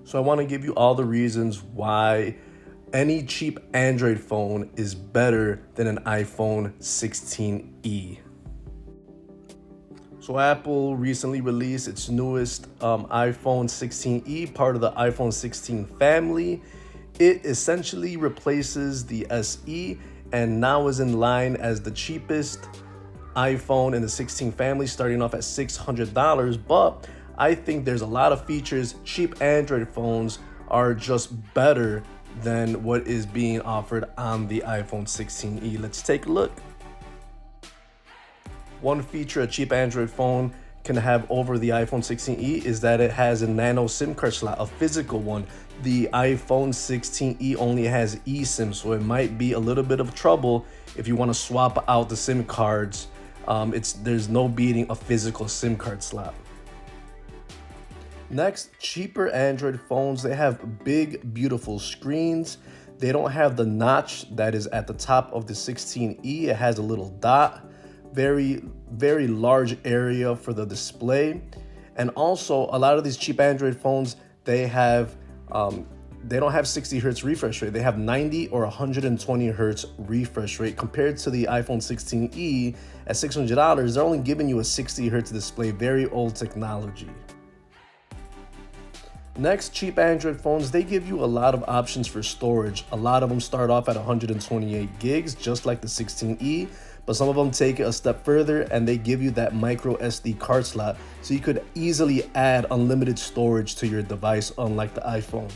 So I want to give you all the reasons why any cheap Android phone is better than an iPhone 16e. So Apple recently released its newest iPhone 16e, part of the iPhone 16 family. It essentially replaces the SE and now is in line as the cheapest iPhone in the 16 family, starting off at $600. But I think there's a lot of features. Cheap Android phones are just better than what is being offered on the iPhone 16e. Let's take a look. One feature a cheap Android phone can have over the iPhone 16e is that it has a nano SIM card slot, a physical one. The iPhone 16e only has eSIM, so it might be a little bit of trouble if you want to swap out the SIM cards. There's no beating a physical SIM card slot. Next, cheaper Android phones, they have big, beautiful screens. They don't have the notch that is at the top of the 16e. It has a little dot. Very, very large area for the display. And also, a lot of these cheap Android phones, they don't have 60 hertz refresh rate. They have 90 or 120 hertz refresh rate. Compared to the iPhone 16e at $600, they're only giving you a 60 hertz display. Very old technology. Next, cheap Android phones, they give you a lot of options for storage. A lot of them start off at 128 gigs, just like the 16e, but some of them take it a step further and they give you that micro SD card slot, so you could easily add unlimited storage to your device, unlike the iPhone.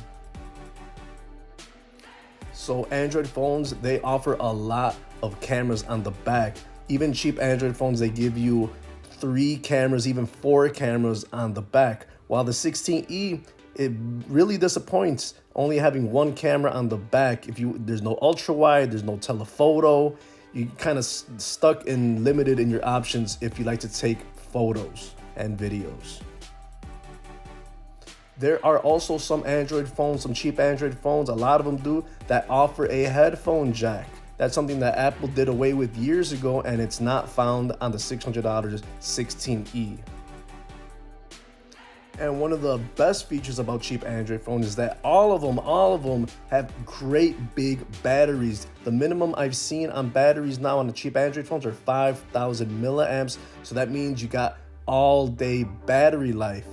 So Android phones, they offer a lot of cameras on the back. Even cheap Android phones, they give you 3 cameras, even 4 cameras on the back. While the 16e, it really disappoints only having 1 camera on the back. There's no ultra wide, there's no telephoto. You kind of stuck and limited in your options if you like to take photos and videos. There are also some Android phones, some cheap Android phones, a lot of them do, that offer a headphone jack. That's something that Apple did away with years ago, and it's not found on the $600 16e. And one of the best features about cheap Android phones is that all of them have great big batteries. The minimum I've seen on batteries now on the cheap Android phones are 5,000 milliamps. So that means you got all day battery life.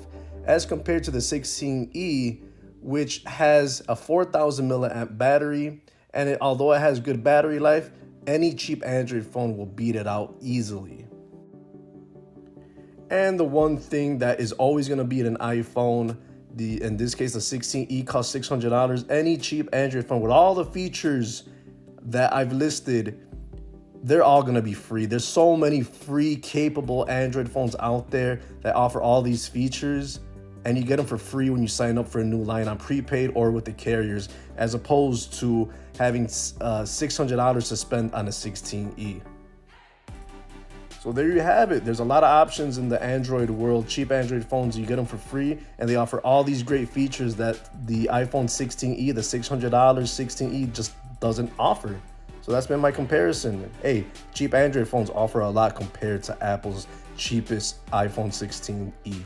As compared to the 16e, which has a 4,000 milliamp battery, and although it has good battery life, any cheap Android phone will beat it out easily. And the one thing that is always going to beat an iPhone, in this case the 16e costs $600, any cheap Android phone with all the features that I've listed, they're all going to be free. There's so many free capable Android phones out there that offer all these features, and you get them for free when you sign up for a new line on prepaid or with the carriers, as opposed to having $600 to spend on a 16e. So there you have it. There's a lot of options in the Android world. Cheap Android phones, you get them for free, and they offer all these great features that the iPhone 16e, the $600 16e just doesn't offer. So that's been my comparison. Hey, cheap Android phones offer a lot compared to Apple's cheapest iPhone 16e.